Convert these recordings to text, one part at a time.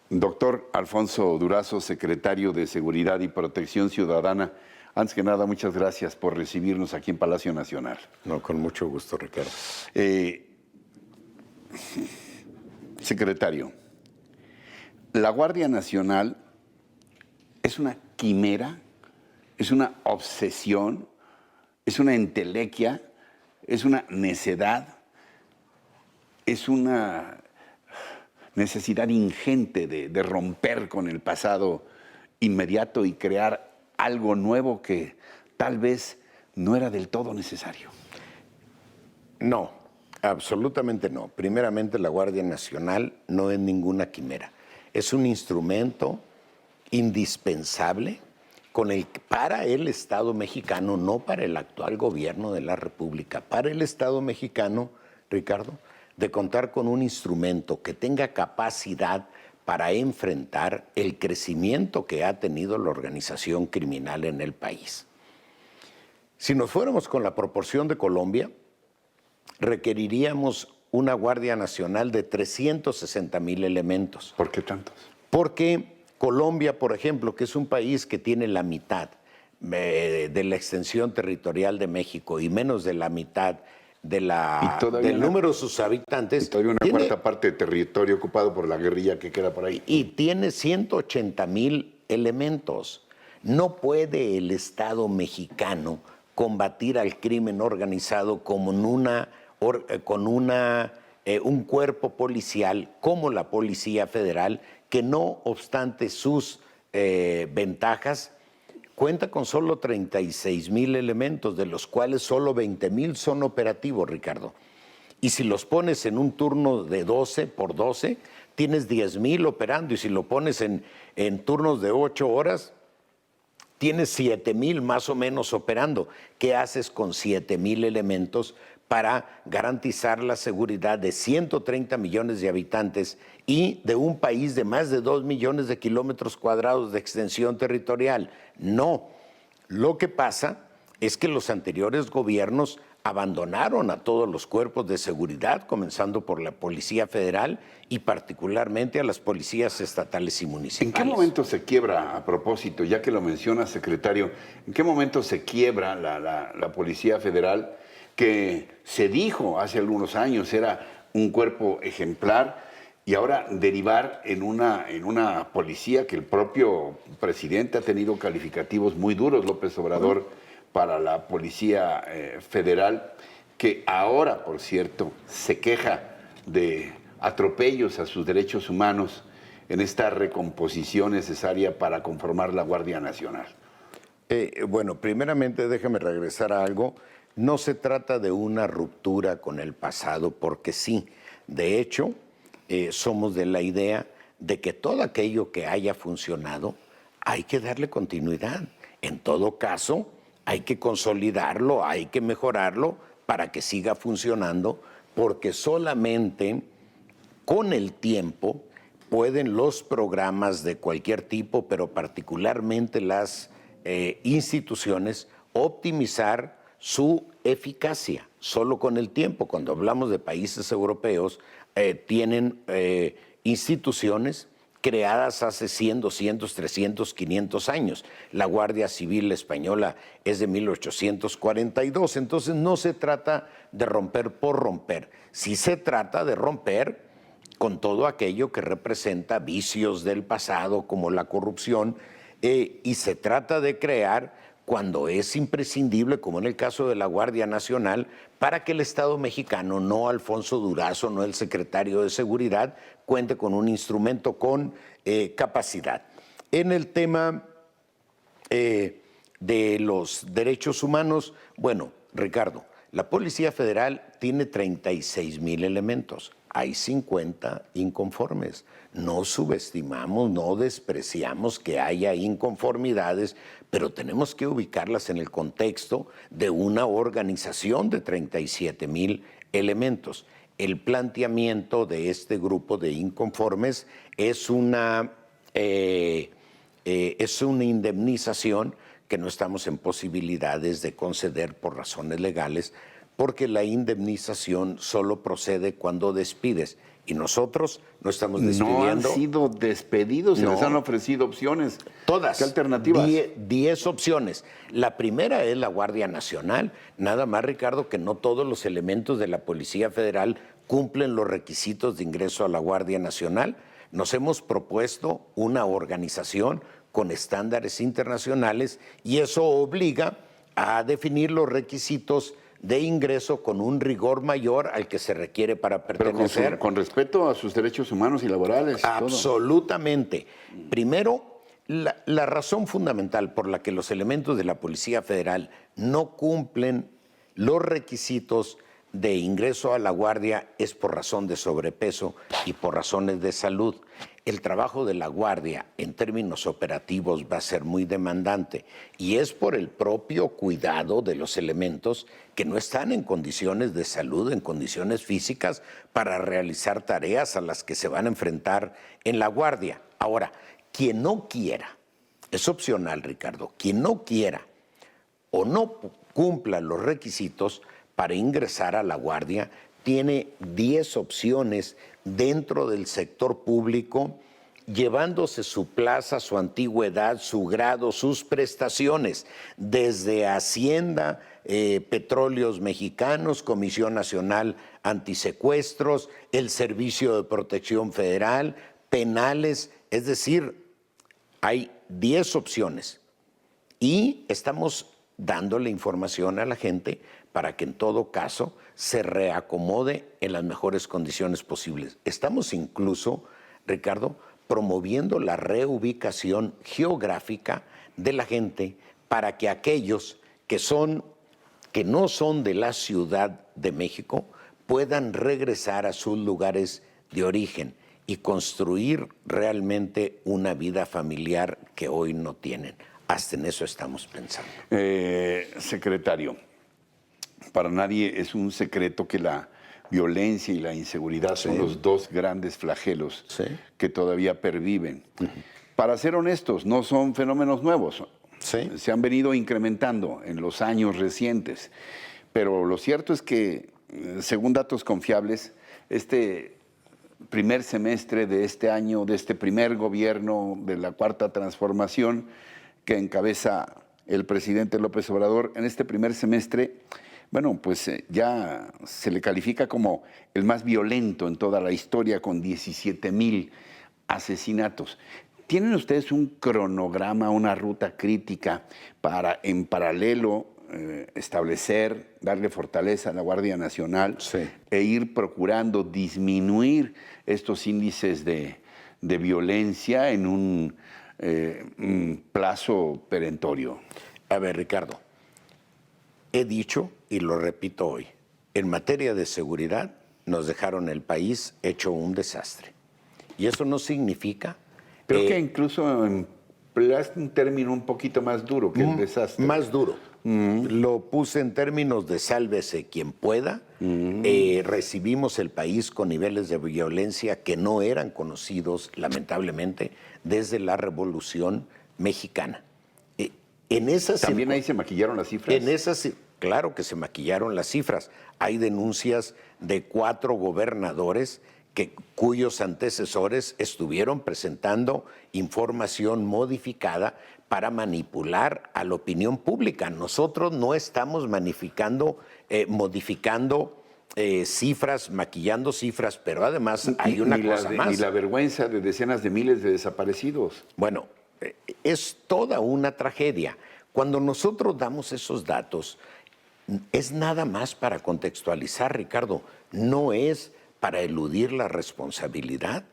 Doctor Alfonso Durazo, secretario de Seguridad y Protección Ciudadana, antes que nada, muchas gracias por recibirnos aquí en Palacio Nacional. No, con mucho gusto, Ricardo. Secretario, la Guardia Nacional es una quimera, es una obsesión, es una entelequia, es una necedad, es una necesidad ingente de romper con el pasado inmediato y crear algo nuevo que tal vez no era del todo necesario. No, absolutamente no. Primeramente, la Guardia Nacional no es ninguna quimera. Es un instrumento indispensable para el Estado mexicano, no para el actual gobierno de la República, para el Estado mexicano, Ricardo, de contar con un instrumento que tenga capacidad para enfrentar el crecimiento que ha tenido la organización criminal en el país. Si nos fuéramos con la proporción de Colombia, requeriríamos una Guardia Nacional de 360,000 elementos. ¿Por qué tantos? Porque Colombia, por ejemplo, que es un país que tiene la mitad de la extensión territorial de México y menos de la mitad del número de sus habitantes. Y todavía una cuarta parte de territorio ocupado por la guerrilla que queda por ahí. Y tiene 180,000 elementos. No puede el Estado mexicano combatir al crimen organizado con un cuerpo policial como la Policía Federal, que no obstante sus ventajas, cuenta con solo 36,000 elementos, de los cuales solo 20,000 son operativos, Ricardo. Y si los pones en un turno de 12 por 12, tienes 10,000 operando. Y si lo pones en turnos de 8 horas, tienes 7,000 más o menos operando. ¿Qué haces con 7,000 elementos para garantizar la seguridad de 130 millones de habitantes y de un país de más de 2 millones de kilómetros cuadrados de extensión territorial? No. Lo que pasa es que los anteriores gobiernos abandonaron a todos los cuerpos de seguridad, comenzando por la Policía Federal y particularmente a las policías estatales y municipales. ¿En qué momento se quiebra, a propósito, ya que lo menciona, secretario, en qué momento se quiebra la Policía Federal, que se dijo hace algunos años era un cuerpo ejemplar, y ahora derivar en una policía que el propio presidente ha tenido calificativos muy duros, López Obrador, para la Policía Federal, que ahora, por cierto, se queja de atropellos a sus derechos humanos en esta recomposición necesaria para conformar la Guardia Nacional? Bueno, primeramente déjame regresar a algo. No se trata de una ruptura con el pasado, porque sí, de hecho, somos de la idea de que todo aquello que haya funcionado hay que darle continuidad. En todo caso, hay que consolidarlo, hay que mejorarlo para que siga funcionando, porque solamente con el tiempo pueden los programas de cualquier tipo, pero particularmente las instituciones, optimizar su eficacia. Solo con el tiempo. Cuando hablamos de países europeos, tienen instituciones creadas hace 100, 200, 300, 500 años. La Guardia Civil Española es de 1842. Entonces no se trata de romper por romper. Sí se trata de romper con todo aquello que representa vicios del pasado, como la corrupción, y se trata de crear, cuando es imprescindible, como en el caso de la Guardia Nacional, para que el Estado mexicano, no Alfonso Durazo, no el secretario de Seguridad, cuente con un instrumento con capacidad. En el tema de los derechos humanos, bueno, Ricardo, la Policía Federal tiene 36,000 elementos. Hay 50 inconformes. No subestimamos, no despreciamos que haya inconformidades, pero tenemos que ubicarlas en el contexto de una organización de 37,000 elementos. El planteamiento de este grupo de inconformes es una indemnización que no estamos en posibilidades de conceder por razones legales, porque la indemnización solo procede cuando despides Y nosotros no estamos No han despidiendo. sido despedidos, se No. les han ofrecido opciones. Todas. ¿Qué alternativas? 10 opciones. La primera es la Guardia Nacional. Nada más, Ricardo, que no todos los elementos de la Policía Federal cumplen los requisitos de ingreso a la Guardia Nacional. Nos hemos propuesto una organización con estándares internacionales y eso obliga a definir los requisitos de ingreso con un rigor mayor al que se requiere para Pero pertenecer. con respeto a sus derechos humanos y laborales. todo. Absolutamente. Primero, la razón fundamental por la que los elementos de la Policía Federal no cumplen los requisitos de ingreso a la Guardia es por razón de sobrepeso y por razones de salud. El trabajo de la Guardia en términos operativos va a ser muy demandante y es por el propio cuidado de los elementos que no están en condiciones de salud, en condiciones físicas, para realizar tareas a las que se van a enfrentar en la Guardia. Ahora, quien no quiera, es opcional, Ricardo, quien no quiera o no cumpla los requisitos para ingresar a la Guardia, tiene 10 opciones dentro del sector público, llevándose su plaza, su antigüedad, su grado, sus prestaciones, desde Hacienda, Petróleos Mexicanos, Comisión Nacional Antisecuestros, el Servicio de Protección Federal, penales, es decir, hay 10 opciones y estamos dándole información a la gente para que en todo caso se reacomode en las mejores condiciones posibles. Estamos incluso, Ricardo, promoviendo la reubicación geográfica de la gente para que aquellos que no son de la Ciudad de México puedan regresar a sus lugares de origen y construir realmente una vida familiar que hoy no tienen. Hasta en eso estamos pensando. Secretario, para nadie es un secreto que la violencia y la inseguridad son los dos grandes flagelos que todavía perviven. Para ser honestos, no son fenómenos nuevos. Se han venido incrementando en los años recientes. Pero lo cierto es que, según datos confiables, este primer semestre de este año, de este primer gobierno de la Cuarta Transformación que encabeza el presidente López Obrador, en este primer semestre, bueno, pues ya se le califica como el más violento en toda la historia, con 17,000 asesinatos. ¿Tienen ustedes un cronograma, una ruta crítica para, en paralelo, establecer, darle fortaleza a la Guardia Nacional e ir procurando disminuir estos índices de violencia en un plazo perentorio? A ver, Ricardo, he dicho y lo repito hoy, en materia de seguridad nos dejaron el país hecho un desastre. Y eso no significa... Creo que incluso empleaste un término un poquito más duro que el desastre. Más duro. Lo puse en términos de sálvese quien pueda. Recibimos el país con niveles de violencia que no eran conocidos, lamentablemente, desde la Revolución Mexicana. ¿También ahí se maquillaron las cifras? Claro que se maquillaron las cifras. Hay denuncias de 4 gobernadores cuyos antecesores estuvieron presentando información modificada para manipular a la opinión pública. Nosotros no estamos modificando cifras, maquillando cifras, pero además hay una cosa más. Ni la vergüenza de decenas de miles de desaparecidos. Bueno, es toda una tragedia. Cuando nosotros damos esos datos, es nada más para contextualizar, Ricardo, no es para eludir la responsabilidad.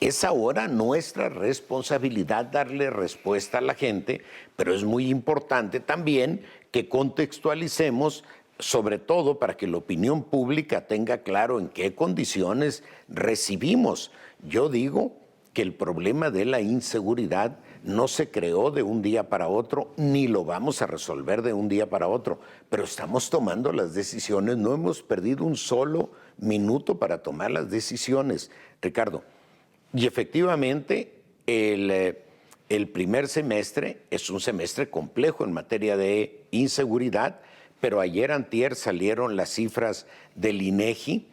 Es ahora nuestra responsabilidad darle respuesta a la gente, pero es muy importante también que contextualicemos, sobre todo para que la opinión pública tenga claro en qué condiciones recibimos. Yo digo que el problema de la inseguridad no se creó de un día para otro, ni lo vamos a resolver de un día para otro, pero estamos tomando las decisiones, no hemos perdido un solo minuto para tomar las decisiones, Ricardo. Y efectivamente, el primer semestre es un semestre complejo en materia de inseguridad, pero ayer antier salieron las cifras del INEGI,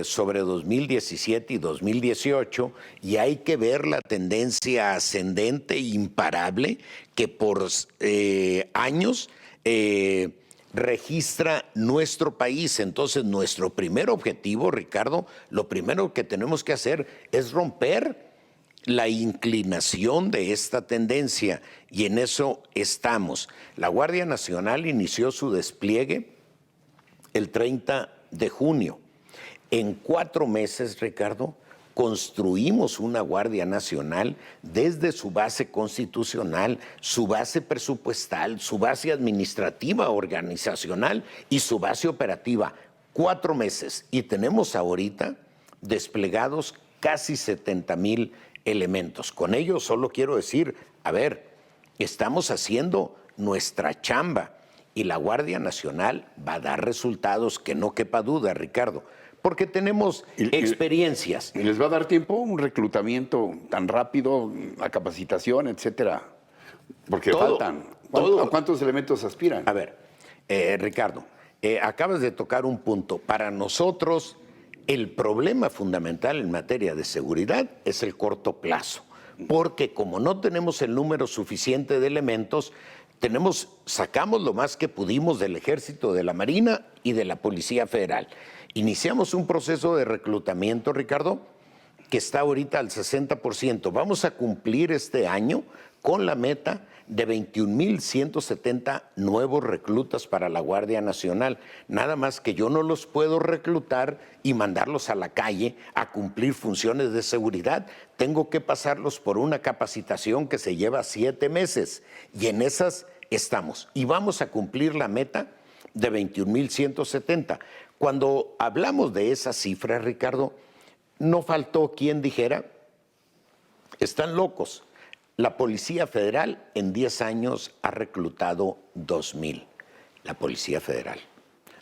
sobre 2017 y 2018 y hay que ver la tendencia ascendente e imparable que por años registra nuestro país. Entonces, nuestro primer objetivo, Ricardo, lo primero que tenemos que hacer es romper la inclinación de esta tendencia y en eso estamos. La Guardia Nacional inició su despliegue el 30 de junio. En 4 meses, Ricardo, construimos una Guardia Nacional desde su base constitucional, su base presupuestal, su base administrativa, organizacional y su base operativa. 4 meses. Y tenemos ahorita desplegados casi 70,000 elementos. Con ello solo quiero decir, a ver, estamos haciendo nuestra chamba y la Guardia Nacional va a dar resultados, que no quepa duda, Ricardo, porque tenemos experiencias. ¿Y les va a dar tiempo un reclutamiento tan rápido, la capacitación, etcétera? Porque faltan. ¿Cuántos elementos aspiran? A ver, Ricardo, acabas de tocar un punto. Para nosotros, el problema fundamental en materia de seguridad es el corto plazo, porque como no tenemos el número suficiente de elementos, sacamos lo más que pudimos del Ejército, de la Marina y de la Policía Federal. Iniciamos un proceso de reclutamiento, Ricardo, que está ahorita al 60%. Vamos a cumplir este año con la meta de 21,170 nuevos reclutas para la Guardia Nacional. Nada más que yo no los puedo reclutar y mandarlos a la calle a cumplir funciones de seguridad. Tengo que pasarlos por una capacitación que se lleva 7 meses y en esas estamos. Y vamos a cumplir la meta de 21,170. Cuando hablamos de esas cifras, Ricardo, no faltó quien dijera, están locos. La Policía Federal en 10 años ha reclutado 2,000. La Policía Federal,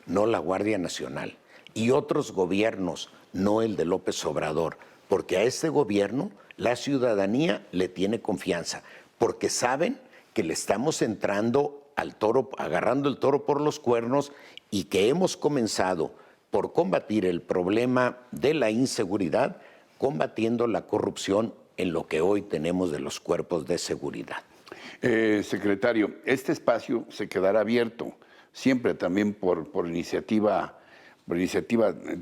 no la Guardia Nacional. Y otros gobiernos, no el de López Obrador, porque a este gobierno la ciudadanía le tiene confianza, porque saben que le estamos entrando al toro, agarrando el toro por los cuernos y que hemos comenzado por combatir el problema de la inseguridad, combatiendo la corrupción en lo que hoy tenemos de los cuerpos de seguridad. Secretario, este espacio se quedará abierto siempre también por iniciativa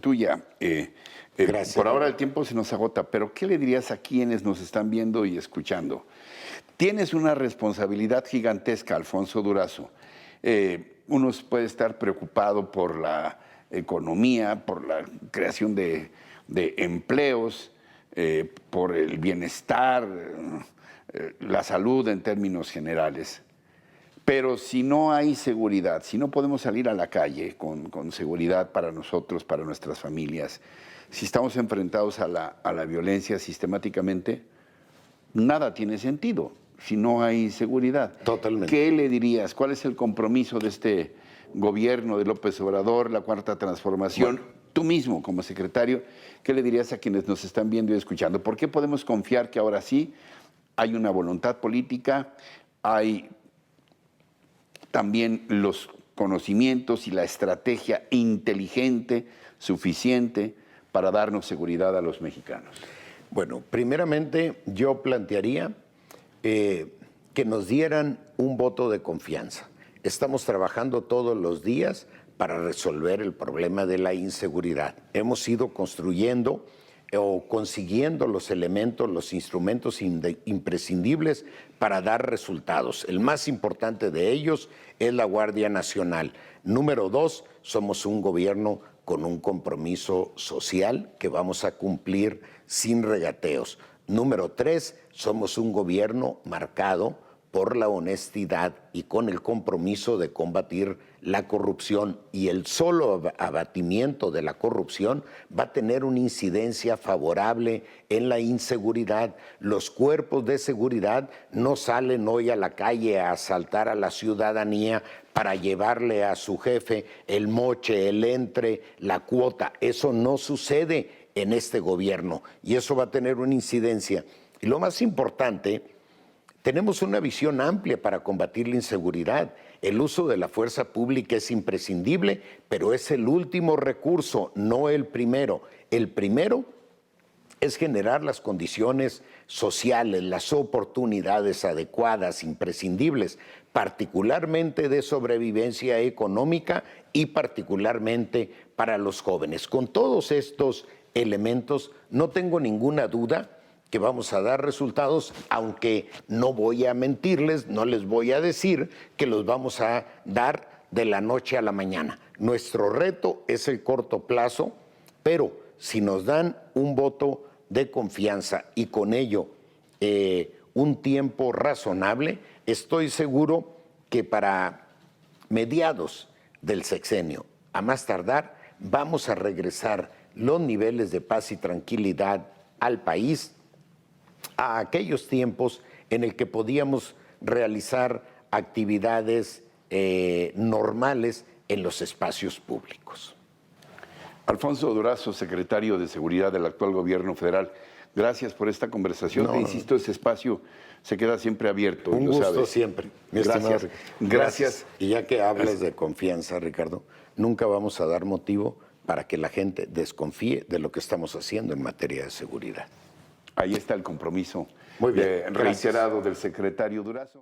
tuya. Gracias. Por ahora el tiempo se nos agota, pero ¿qué le dirías a quienes nos están viendo y escuchando? Tienes una responsabilidad gigantesca, Alfonso Durazo. Uno puede estar preocupado por la economía, por la creación de empleos, por el bienestar, la salud en términos generales. Pero si no hay seguridad, si no podemos salir a la calle con seguridad para nosotros, para nuestras familias, si estamos enfrentados a la violencia sistemáticamente, nada tiene sentido si no hay seguridad. Totalmente. ¿Qué le dirías? ¿Cuál es el compromiso de este gobierno de López Obrador, la Cuarta Transformación? Bueno, tú mismo, como secretario, ¿qué le dirías a quienes nos están viendo y escuchando? ¿Por qué podemos confiar que ahora sí hay una voluntad política, hay también los conocimientos y la estrategia inteligente, suficiente para darnos seguridad a los mexicanos? Bueno, primeramente yo plantearía que nos dieran un voto de confianza. Estamos trabajando todos los días para resolver el problema de la inseguridad. Hemos ido construyendo o consiguiendo los elementos, los instrumentos imprescindibles para dar resultados. El más importante de ellos es la Guardia Nacional. Número 2, somos un gobierno con un compromiso social que vamos a cumplir sin regateos. Número 3, somos un gobierno marcado por la honestidad y con el compromiso de combatir la corrupción, y el solo abatimiento de la corrupción va a tener una incidencia favorable en la inseguridad. Los cuerpos de seguridad no salen hoy a la calle a asaltar a la ciudadanía para llevarle a su jefe el moche, el entre, la cuota. Eso no sucede en este gobierno y eso va a tener una incidencia. Y lo más importante, Tenemos una visión amplia para combatir la inseguridad. El uso de la fuerza pública es imprescindible, pero es el último recurso, no el primero. El primero es generar las condiciones sociales, las oportunidades adecuadas, imprescindibles, particularmente de sobrevivencia económica y particularmente para los jóvenes. Con todos estos elementos, no tengo ninguna duda que vamos a dar resultados, aunque no voy a mentirles, no les voy a decir que los vamos a dar de la noche a la mañana. Nuestro reto es el corto plazo, pero si nos dan un voto de confianza y con ello un tiempo razonable, estoy seguro que para mediados del sexenio, a más tardar, vamos a regresar los niveles de paz y tranquilidad al país a aquellos tiempos en el que podíamos realizar actividades normales en los espacios públicos. Alfonso Durazo, secretario de Seguridad del actual gobierno federal, gracias por esta conversación. Te insisto, ese espacio se queda siempre abierto. Un gusto siempre. Gracias. Gracias. Y ya que hablas de confianza, Ricardo, nunca vamos a dar motivo para que la gente desconfíe de lo que estamos haciendo en materia de seguridad. Ahí está el compromiso Muy bien, reiterado del secretario Durazo.